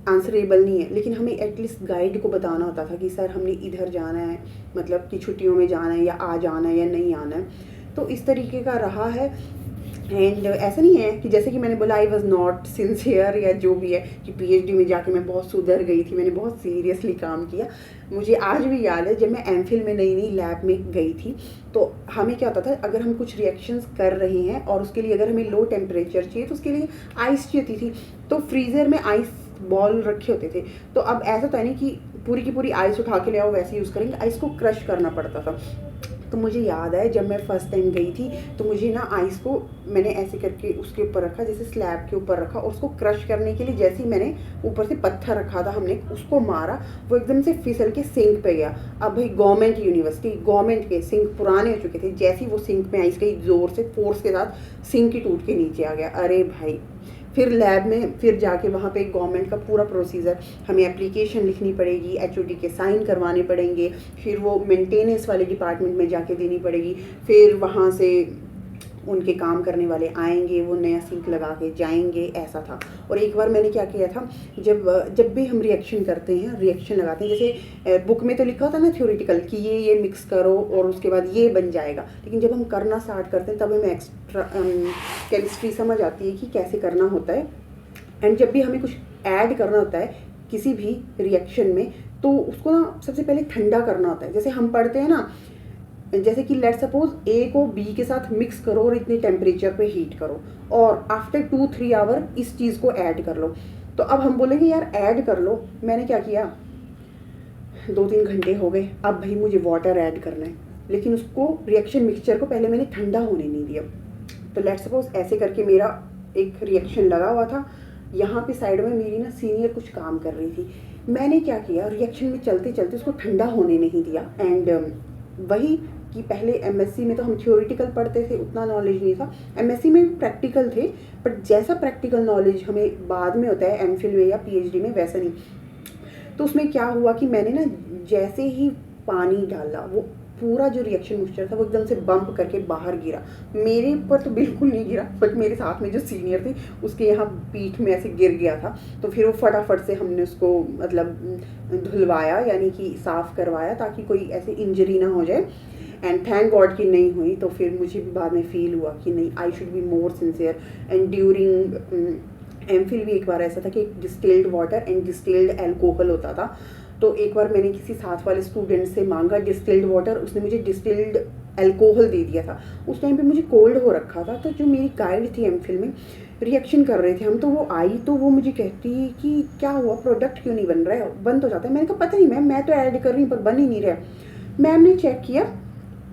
आंसरेबल नहीं है, लेकिन हमें एटलीस्ट गाइड को बताना होता था कि सर हमने इधर जाना है, मतलब कि छुट्टियों में जाना है या आ जाना है या नहीं आना है। तो इस तरीके का रहा है। एंड ऐसा नहीं है कि जैसे कि मैंने बोला आई वॉज नॉट सिंसियर या जो भी है, कि पीएचडी में जाके मैं बहुत सुधर गई थी, मैंने बहुत सीरियसली काम किया। मुझे आज भी याद है जब मैं एमफिल में नई नई लैब में गई थी, तो हमें क्या होता था, अगर हम कुछ रिएक्शंस कर रहे हैं और उसके लिए अगर हमें लो टेम्परेचर चाहिए तो उसके लिए आइस चाहिए थी, तो फ्रीज़र में आइस बॉल रखे होते थे। तो अब ऐसा तो है नहीं कि पूरी की पूरी आइस उठा के ले आओ वैसे यूज़ करेंगे, आइस को क्रश करना पड़ता था। तो मुझे याद है जब मैं फ़र्स्ट टाइम गई थी तो मुझे ना आइस को मैंने ऐसे करके उसके ऊपर रखा, जैसे स्लैब के ऊपर रखा, और उसको क्रश करने के लिए जैसे ही मैंने ऊपर से पत्थर रखा था, हमने उसको मारा, वो एकदम से फिसल के सिंक पे गया। अब भाई गवर्नमेंट यूनिवर्सिटी, गवर्नमेंट के सिंक पुराने हो चुके थे, जैसे ही वो सिंक में आइस गई ज़ोर से फोर्स के साथ सिंक ही टूट के नीचे आ गया। अरे भाई, फिर लैब में फिर जाके वहाँ पे गवर्नमेंट का पूरा प्रोसीजर, हमें एप्लीकेशन लिखनी पड़ेगी, एचओडी के साइन करवाने पड़ेंगे, फिर वो मेंटेनेंस वाले डिपार्टमेंट में जाके देनी पड़ेगी, फिर वहाँ से उनके काम करने वाले आएंगे, वो नया सिंक लगा के जाएंगे, ऐसा था। और एक बार मैंने क्या किया था, जब भी हम रिएक्शन करते हैं, रिएक्शन लगाते हैं, जैसे बुक में तो लिखा होता है ना थ्योरेटिकल कि ये मिक्स करो और उसके बाद ये बन जाएगा, लेकिन जब हम करना स्टार्ट करते हैं तब हमें एक्स्ट्रा केमिस्ट्री समझ आती है कि कैसे करना होता है। एंड जब भी हमें कुछ ऐड करना होता है किसी भी रिएक्शन में, तो उसको ना सबसे पहले ठंडा करना होता है। जैसे हम पढ़ते हैं ना, जैसे कि लेट सपोज ए को बी के साथ मिक्स करो और इतने टेम्परेचर पे हीट करो, और आफ्टर 2-3 आवर इस चीज़ को ऐड कर लो। तो अब हम बोलेंगे यार ऐड कर लो, मैंने क्या किया, 2-3 घंटे हो गए, अब भाई मुझे वाटर ऐड करना है, लेकिन उसको रिएक्शन मिक्सचर को पहले मैंने ठंडा होने नहीं दिया। तो लेट सपोज ऐसे करके मेरा एक रिएक्शन लगा हुआ था, यहाँ पे साइड में मेरी ना सीनियर कुछ काम कर रही थी, मैंने क्या किया, रिएक्शन में चलते चलते उसको ठंडा होने नहीं दिया। एंड वही कि पहले एमएससी में तो हम थ्योरेटिकल पढ़ते थे, उतना नॉलेज नहीं था, एमएससी में प्रैक्टिकल थे, बट जैसा प्रैक्टिकल नॉलेज हमें बाद में होता है एमफिल में या पीएचडी में, वैसा नहीं। तो उसमें क्या हुआ कि मैंने ना जैसे ही पानी डाला, वो पूरा जो रिएक्शन मिक्सचर था वो एकदम से बम्प करके बाहर गिरा। मेरे ऊपर तो बिल्कुल नहीं गिरा, बट मेरे साथ में जो सीनियर थे उसके यहाँ पीठ में ऐसे गिर गया था। तो फिर वो फटाफट से हमने उसको मतलब धुलवाया, यानी कि साफ़ करवाया, ताकि कोई ऐसे इंजरी ना हो जाए। एंड थैंक गॉड कि नहीं हुई। तो फिर मुझे भी बाद में फील हुआ कि नहीं, I should be more sincere. And during MPhil भी एक बार ऐसा था कि distilled water and distilled alcohol होता था। तो एक बार मैंने किसी साथ वाले स्टूडेंट से मांगा डिस्टिल्ड वाटर, उसने मुझे डिस्टिल्ड अल्कोहल दे दिया था। उस टाइम पे मुझे कोल्ड हो रखा था। तो जो मेरी गाइड थी एमफिल में, रिएक्शन कर रहे थे हम, तो वो आई तो वो मुझे कहती है कि क्या हुआ, प्रोडक्ट क्यों नहीं बन रहा है, बंद हो जाता है। मैंने कहा पता नहीं मैम, मैं तो ऐड कर रही हूँ पर बन ही नहीं रहा। मैम ने चेक किया,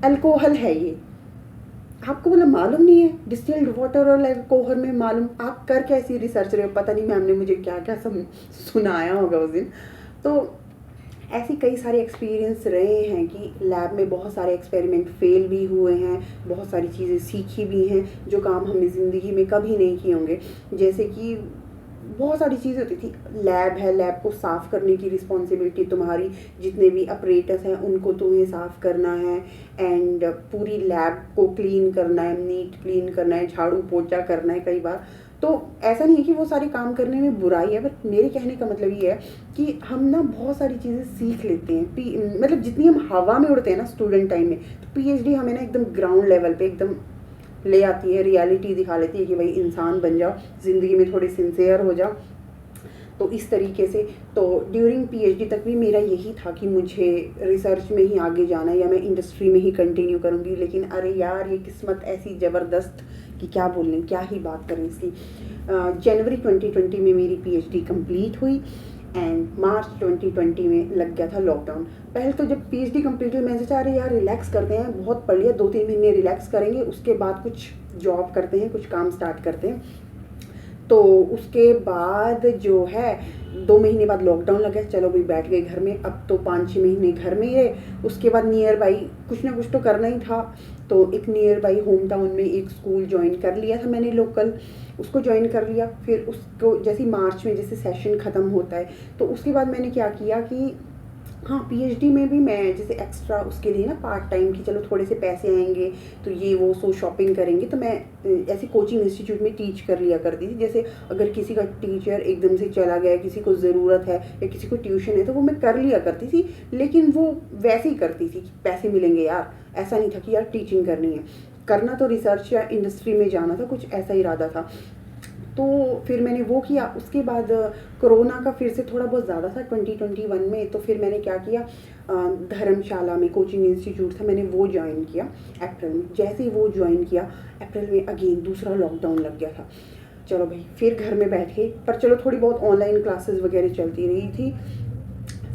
अल्कोहल है ये। आपको मतलब मालूम नहीं है डिस्टिल्ड वाटर और अल्कोहल में, मालूम आप कर कैसी रिसर्च रहे हो, पता नहीं मैम ने मुझे क्या क्या सुनाया होगा उस दिन। तो ऐसी कई सारे एक्सपीरियंस रहे हैं कि लैब में बहुत सारे एक्सपेरिमेंट फेल भी हुए हैं, बहुत सारी चीज़ें सीखी भी हैं जो काम हमने ज़िंदगी में कभी नहीं किए होंगे। जैसे कि बहुत सारी चीज़ें होती थी, लैब है, लैब को साफ़ करने की रिस्पॉन्सिबिलिटी तुम्हारी, जितने भी अपरेटस हैं उनको तुम्हें साफ़ करना है, एंड पूरी लैब को क्लीन करना है, नीट क्लीन करना है, झाड़ू पोछा करना है कई बार। तो ऐसा नहीं है कि वो सारे काम करने में बुराई है, बट मेरे कहने का मतलब ये है कि हम ना बहुत सारी चीज़ें सीख लेते हैं। मतलब जितनी हम हवा में उड़ते हैं ना स्टूडेंट टाइम में, तो पीएचडी हमें ना एकदम ग्राउंड लेवल पे एकदम ले आती है, रियलिटी दिखा लेती है कि भाई इंसान बन जाओ, ज़िंदगी में थोड़े सिंसियर हो जाओ। तो इस तरीके से तो ड्यूरिंग पीएचडी तक भी मेरा यही था कि मुझे रिसर्च में ही आगे जाना है या मैं इंडस्ट्री में ही कंटिन्यू करूँगी। लेकिन अरे यार, ये किस्मत ऐसी ज़बरदस्त कि क्या बोलने, क्या ही बात करें इसकी। जनवरी 2020 में मेरी पीएचडी कंप्लीट हुई एंड मार्च 2020 में लग गया था लॉकडाउन। पहले तो जब पीएचडी कंप्लीट हुई, मैं सोचा अरे यार रिलैक्स करते हैं, बहुत पढ़ लिया, 2-3 महीने रिलैक्स करेंगे, उसके बाद कुछ जॉब करते हैं, कुछ काम स्टार्ट करते हैं। तो उसके बाद जो है 2 महीने बाद लॉकडाउन लगा, चलो भाई बैठ गए घर में। अब तो 5-6 महीने घर में ही रहे। उसके बाद नियर बाई कुछ ना कुछ तो करना ही था, तो एक नियर बाई होम टाउन में एक स्कूल ज्वाइन कर लिया था मैंने, लोकल, उसको ज्वाइन कर लिया। फिर उसको जैसे मार्च में जैसे सेशन ख़त्म होता है, तो उसके बाद मैंने क्या किया कि हाँ, पीएचडी में भी मैं जैसे एक्स्ट्रा उसके लिए ना पार्ट टाइम कि चलो थोड़े से पैसे आएंगे तो ये वो सो शॉपिंग करेंगे, तो मैं ऐसे कोचिंग इंस्टीट्यूट में टीच कर लिया करती थी। जैसे अगर किसी का टीचर एकदम से चला गया, किसी को ज़रूरत है या किसी को ट्यूशन है, तो वो मैं कर लिया करती थी। लेकिन वो वैसे ही करती थी कि पैसे मिलेंगे यार, ऐसा नहीं था कि यार टीचिंग करनी है। करना तो रिसर्च या इंडस्ट्री में जाना था, कुछ ऐसा इरादा था। तो फिर मैंने वो किया। उसके बाद कोरोना का फिर से थोड़ा बहुत ज़्यादा था 2021 में, तो फिर मैंने क्या किया, धर्मशाला में कोचिंग इंस्टीट्यूट था, मैंने वो ज्वाइन किया अप्रैल में। जैसे ही वो ज्वाइन किया अप्रैल में अगेन दूसरा लॉकडाउन लग गया था। चलो भाई, फिर घर में बैठे, पर चलो थोड़ी बहुत ऑनलाइन क्लासेस वगैरह चलती रही थी।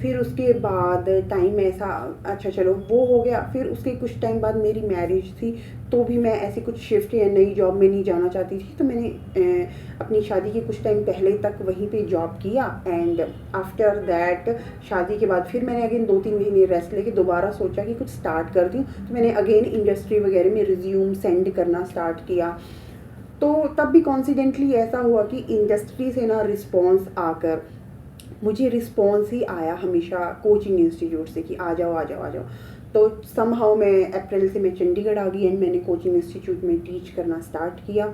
फिर उसके बाद टाइम ऐसा, अच्छा चलो वो हो गया। फिर उसके कुछ टाइम बाद मेरी मैरिज थी, तो भी मैं ऐसी कुछ शिफ्ट या नई जॉब में नहीं जाना चाहती थी। तो मैंने अपनी शादी के कुछ टाइम पहले तक वहीं पे जॉब किया। एंड आफ्टर दैट, शादी के बाद फिर मैंने अगेन 2-3 महीने रेस्ट लेके दोबारा सोचा कि कुछ स्टार्ट कर दूँ। तो मैंने अगेन इंडस्ट्री वगैरह में रिज्यूम सेंड करना स्टार्ट किया। तो तब भी कॉन्सिडेंटली ऐसा हुआ कि इंडस्ट्री से ना रिस्पॉन्स आकर मुझे रिस्पॉन्स ही आया हमेशा कोचिंग इंस्टीट्यूट से कि आ जाओ आ जाओ आ जाओ। तो समहाउ मैं अप्रैल से मैं चंडीगढ़ आ गई एंड मैंने कोचिंग इंस्टीट्यूट में टीच करना स्टार्ट किया।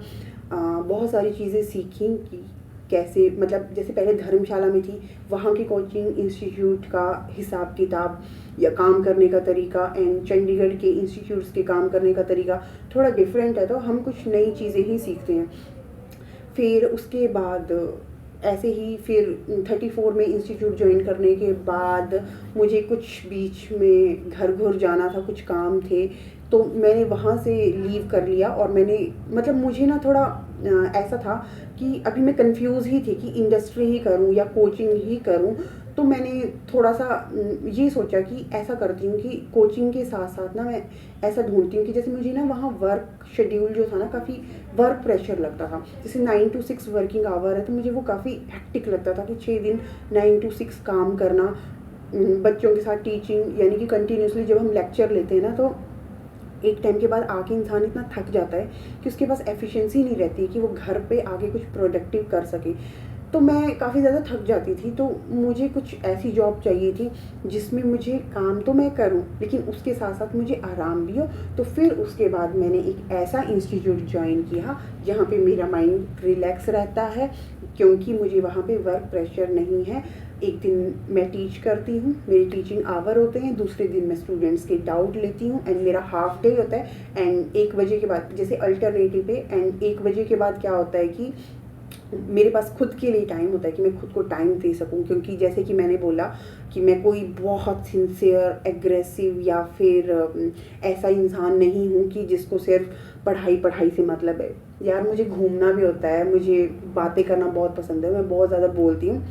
बहुत सारी चीज़ें सीखी कि कैसे, मतलब जैसे पहले धर्मशाला में थी, वहाँ की कोचिंग इंस्टीट्यूट का हिसाब किताब या काम करने का तरीका एंड चंडीगढ़ के इंस्टीट्यूट्स के काम करने का तरीका थोड़ा डिफरेंट है, तो हम कुछ नई चीज़ें ही सीखते हैं। फिर उसके बाद ऐसे ही फिर 34 में इंस्टीट्यूट ज्वाइन करने के बाद मुझे कुछ बीच में घर जाना था, कुछ काम थे, तो मैंने वहाँ से लीव कर लिया। और मैंने, मतलब मुझे ना थोड़ा ऐसा था कि अभी मैं कंफ्यूज ही थी कि इंडस्ट्री ही करूँ या कोचिंग ही करूँ। तो मैंने थोड़ा सा ये सोचा कि ऐसा करती हूँ कि कोचिंग के साथ साथ ना मैं ऐसा ढूंढती हूँ कि जैसे मुझे ना वहाँ वर्क शेड्यूल जो था ना, काफ़ी वर्क प्रेशर लगता था। जैसे 9 to 6 वर्किंग आवर है, तो मुझे वो काफ़ी हेक्टिक लगता था कि 6 दिन 9 to 6 काम करना, बच्चों के साथ टीचिंग, यानी कि कंटिन्यूसली जब हम लेक्चर लेते हैं ना, तो एक टाइम के बाद आके इंसान इतना थक जाता है कि उसके पास एफिशिएंसी नहीं रहती कि वो घर पे आके कुछ प्रोडक्टिव कर सके। तो मैं काफ़ी ज़्यादा थक जाती थी, तो मुझे कुछ ऐसी जॉब चाहिए थी जिसमें मुझे काम तो मैं करूं लेकिन उसके साथ साथ मुझे आराम भी हो। तो फिर उसके बाद मैंने एक ऐसा इंस्टीट्यूट ज्वाइन किया जहाँ पे मेरा माइंड रिलैक्स रहता है, क्योंकि मुझे वहाँ पे वर्क प्रेशर नहीं है। एक दिन मैं टीच करती हूँ, मेरे टीचिंग आवर होते हैं, दूसरे दिन मैं स्टूडेंट्स के डाउट लेती हूँ एंड मेरा हाफ डे होता है। एंड 1 बजे के बाद, जैसे अल्टरनेटिव पे, एंड 1 बजे के बाद क्या होता है कि मेरे पास खुद के लिए टाइम होता है कि मैं खुद को टाइम दे सकूं। क्योंकि जैसे कि मैंने बोला कि मैं कोई बहुत सिंसियर, एग्रेसिव या फिर ऐसा इंसान नहीं हूं कि जिसको सिर्फ पढ़ाई पढ़ाई से मतलब है। यार मुझे घूमना भी होता है, मुझे बातें करना बहुत पसंद है, मैं बहुत ज़्यादा बोलती हूँ।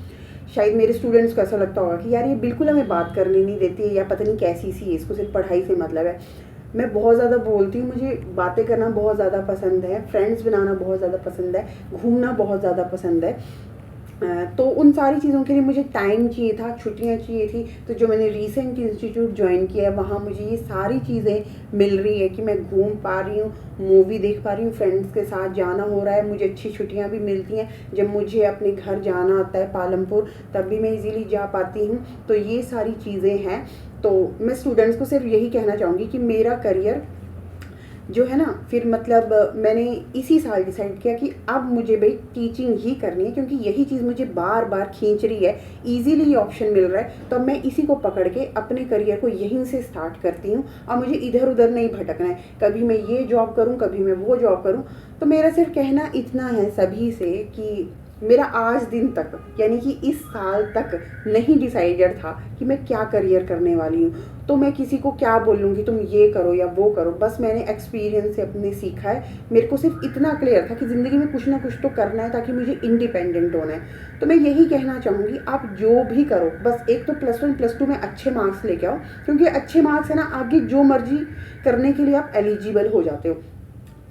शायद मेरे स्टूडेंट्स को ऐसा लगता होगा कि यार ये बिल्कुल हमें बात करने नहीं देती है, या पता नहीं कैसी सी है, इसको सिर्फ पढ़ाई से मतलब है। मैं बहुत ज़्यादा बोलती हूँ, मुझे बातें करना बहुत ज़्यादा पसंद है, फ्रेंड्स बनाना बहुत ज़्यादा पसंद है, घूमना बहुत ज़्यादा पसंद है। तो उन सारी चीज़ों के लिए मुझे टाइम चाहिए था, छुट्टियाँ चाहिए थी। तो जो मैंने रिसेंट इंस्टीट्यूट ज्वाइन किया है, वहाँ मुझे ये सारी चीज़ें मिल रही है कि मैं घूम पा रही हूँ, मूवी देख पा रही हूँ, फ्रेंड्स के साथ जाना हो रहा है, मुझे अच्छी छुट्टियाँ भी मिलती हैं। जब मुझे अपने घर जाना होता है पालमपुर, तब भी मैं इजीली जा पाती हूँ। तो ये सारी चीज़ें हैं। तो मैं स्टूडेंट्स को सिर्फ यही कहना चाहूँगी कि मेरा करियर जो है ना, फिर मतलब मैंने इसी साल डिसाइड किया कि अब मुझे भाई टीचिंग ही करनी है, क्योंकि यही चीज़ मुझे बार बार खींच रही है, इजीली ये ऑप्शन मिल रहा है। तो अब मैं इसी को पकड़ के अपने करियर को यहीं से स्टार्ट करती हूँ। अब मुझे इधर उधर नहीं भटकना है, कभी मैं ये जॉब करूँ, कभी मैं वो जॉब करूँ। तो मेरा सिर्फ कहना इतना है सभी से कि मेरा आज दिन तक, यानी कि इस साल तक नहीं डिसाइडेड था कि मैं क्या करियर करने वाली हूँ। तो मैं किसी को क्या बोलूँगी तुम ये करो या वो करो, बस मैंने एक्सपीरियंस से अपने सीखा है। मेरे को सिर्फ इतना क्लियर था कि ज़िंदगी में कुछ ना कुछ तो करना है ताकि मुझे इंडिपेंडेंट होना है। तो मैं यही कहना चाहूँगी, आप जो भी करो, बस एक तो +1 +2 में अच्छे मार्क्स लेके आओ, क्योंकि अच्छे मार्क्स है ना, आगे जो मर्जी करने के लिए आप एलिजिबल हो जाते हो।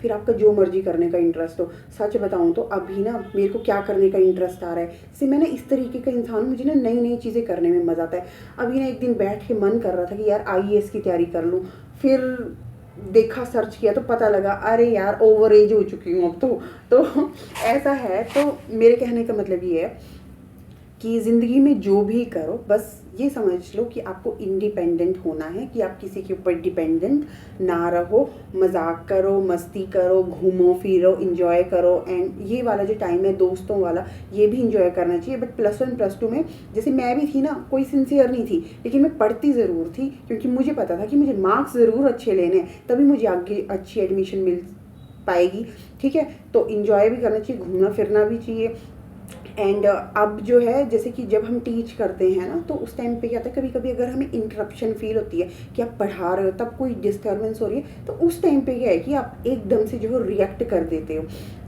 फिर आपका जो मर्जी करने का इंटरेस्ट हो। सच बताऊं तो अभी ना मेरे को क्या करने का इंटरेस्ट आ रहा है, जैसे मैं ना इस तरीके का इंसान हूँ, मुझे ना नई नई चीज़ें करने में मज़ा आता है। अभी ना एक दिन बैठ के मन कर रहा था कि यार IAS की तैयारी कर लूँ। फिर देखा, सर्च किया, तो पता लगा अरे यार ओवर एज हो चुकी हूँ अब तो ऐसा है। तो मेरे कहने का मतलब ये है कि ज़िंदगी में जो भी करो बस ये समझ लो कि आपको इंडिपेंडेंट होना है, कि आप किसी के ऊपर डिपेंडेंट ना रहो। मजाक करो, मस्ती करो, घूमो फिरो, इंजॉय करो। एंड ये वाला जो टाइम है दोस्तों वाला, ये भी इंजॉय करना चाहिए। बट +1 +2 में जैसे मैं भी थी ना, कोई सिंसियर नहीं थी, लेकिन मैं पढ़ती ज़रूर थी, क्योंकि मुझे पता था कि मुझे मार्क्स ज़रूर अच्छे लेने हैं, तभी मुझे आगे अच्छी एडमिशन मिल पाएगी। ठीक है, तो इंजॉय भी करना चाहिए, घूमना फिरना भी चाहिए। एंड अब जो है, जैसे कि जब हम टीच करते हैं ना, तो उस टाइम पे क्या होता है, कभी कभी अगर हमें इंटरप्शन फील होती है कि आप पढ़ा रहे हो, तब कोई डिस्टर्बेंस हो रही है, तो उस टाइम पे क्या है कि आप एकदम से जो है रिएक्ट कर देते हो।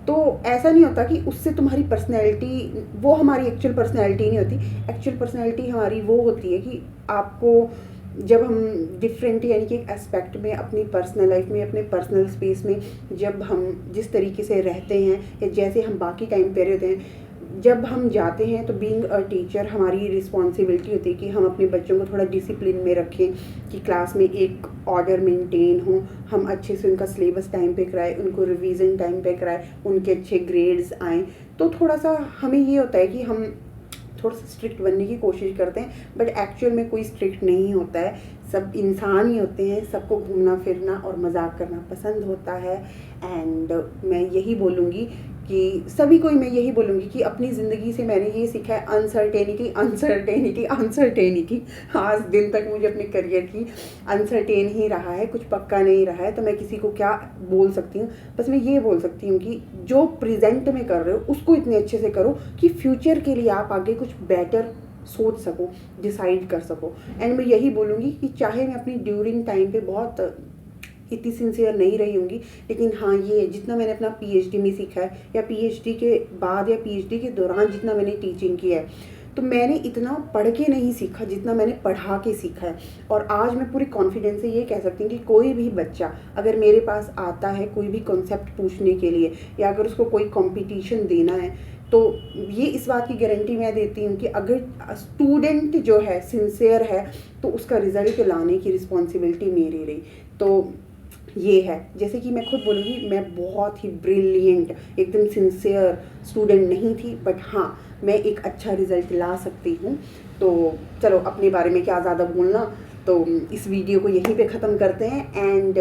तो ऐसा नहीं होता कि उससे तुम्हारी पर्सनैलिटी, वो हमारी एक्चुअल पर्सनैलिटी नहीं होती। एक्चुअल पर्सनैलिटी हमारी वो होती है कि आपको जब हम डिफरेंट, यानी कि एक एस्पेक्ट में, अपनी पर्सनल लाइफ में, अपने पर्सनल स्पेस में जब हम जिस तरीके से रहते हैं, या जैसे हम बाकी टाइम पे रहते हैं, जब हम जाते हैं, तो बीइंग अ टीचर हमारी रिस्पॉन्सिबिलिटी होती है कि हम अपने बच्चों को थोड़ा डिसिप्लिन में रखें, कि क्लास में एक ऑर्डर मेंटेन हो, हम अच्छे से उनका सिलेबस टाइम पे कराएं, उनको रिवीजन टाइम पे कराएं, उनके अच्छे ग्रेड्स आएँ। तो थोड़ा सा हमें ये होता है कि हम थोड़ा सा स्ट्रिक्ट बनने की कोशिश करते हैं, बट एक्चुअल में कोई स्ट्रिक्ट नहीं होता है। सब इंसान ही होते हैं, सबको घूमना फिरना और मजाक करना पसंद होता है। एंड मैं यही बोलूँगी कि सभी को मैं यही बोलूँगी कि अपनी ज़िंदगी से मैंने ये सीखा है, अनसर्टेनिटी अनसर्टेनिटी अनसर्टेनिटी। आज दिन तक मुझे अपने करियर की अनसर्टेन ही रहा है, कुछ पक्का नहीं रहा है। तो मैं किसी को क्या बोल सकती हूँ, बस मैं ये बोल सकती हूँ कि जो प्रेजेंट में कर रहे हो उसको इतने अच्छे से करो कि फ्यूचर के लिए आप आगे कुछ बेटर सोच सको, डिसाइड कर सको। एंड मैं यही बोलूँगी कि चाहे मैं अपनी ड्यूरिंग टाइम पे बहुत इतनी सिंसियर नहीं रही होंगी, लेकिन हाँ, ये जितना मैंने अपना पीएचडी में सीखा है, या पीएचडी के बाद या पीएचडी के दौरान जितना मैंने टीचिंग किया है, तो मैंने इतना पढ़ के नहीं सीखा जितना मैंने पढ़ा के सीखा है। और आज मैं पूरी कॉन्फिडेंस से ये कह सकती हूँ कि कोई भी बच्चा अगर मेरे पास आता है कोई भी कॉन्सेप्ट पूछने के लिए, या अगर उसको कोई कंपटीशन देना है, तो ये इस बात की गारंटी मैं देती हूँ कि अगर स्टूडेंट जो है सिंसियर है, तो उसका रिजल्ट लाने की रिस्पॉन्सिबिलिटी मेरी रही। तो ये है, जैसे कि मैं खुद बोलूँगी, मैं बहुत ही ब्रिलियंट, एकदम सिंसियर स्टूडेंट नहीं थी, बट हाँ, मैं एक अच्छा रिज़ल्ट ला सकती हूँ। तो चलो, अपने बारे में क्या ज़्यादा बोलना, तो इस वीडियो को यहीं पे ख़त्म करते हैं। एंड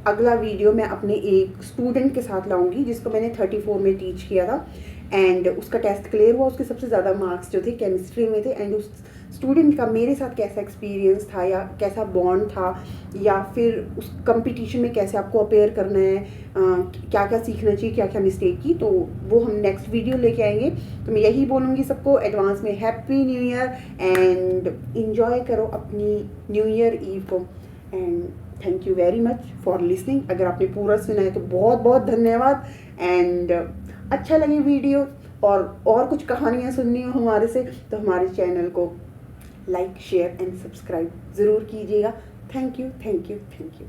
अगला वीडियो मैं अपने एक स्टूडेंट के साथ लाऊंगी जिसको मैंने 34 में टीच किया था, एंड उसका टेस्ट क्लियर हुआ, उसके सबसे ज़्यादा मार्क्स जो थे केमिस्ट्री में थे। एंड उस स्टूडेंट का मेरे साथ कैसा एक्सपीरियंस था, या कैसा बॉन्ड था, या फिर उस कंपटीशन में कैसे आपको अपेयर करना है, क्या क्या सीखना चाहिए, क्या क्या मिस्टेक की, तो वो हम नेक्स्ट वीडियो लेके आएंगे। तो मैं यही बोलूँगी सबको एडवांस में happy new year, and enjoy करो अपनी न्यू ईयर ईव को। And thank you very much for listening. अगर आपने पूरा सुना है तो बहुत बहुत धन्यवाद। एंड अच्छा लगे वीडियो, और कुछ कहानियाँ सुननी हो हमारे से, तो हमारे चैनल को लाइक शेयर एंड सब्सक्राइब ज़रूर कीजिएगा। Thank you thank you thank you.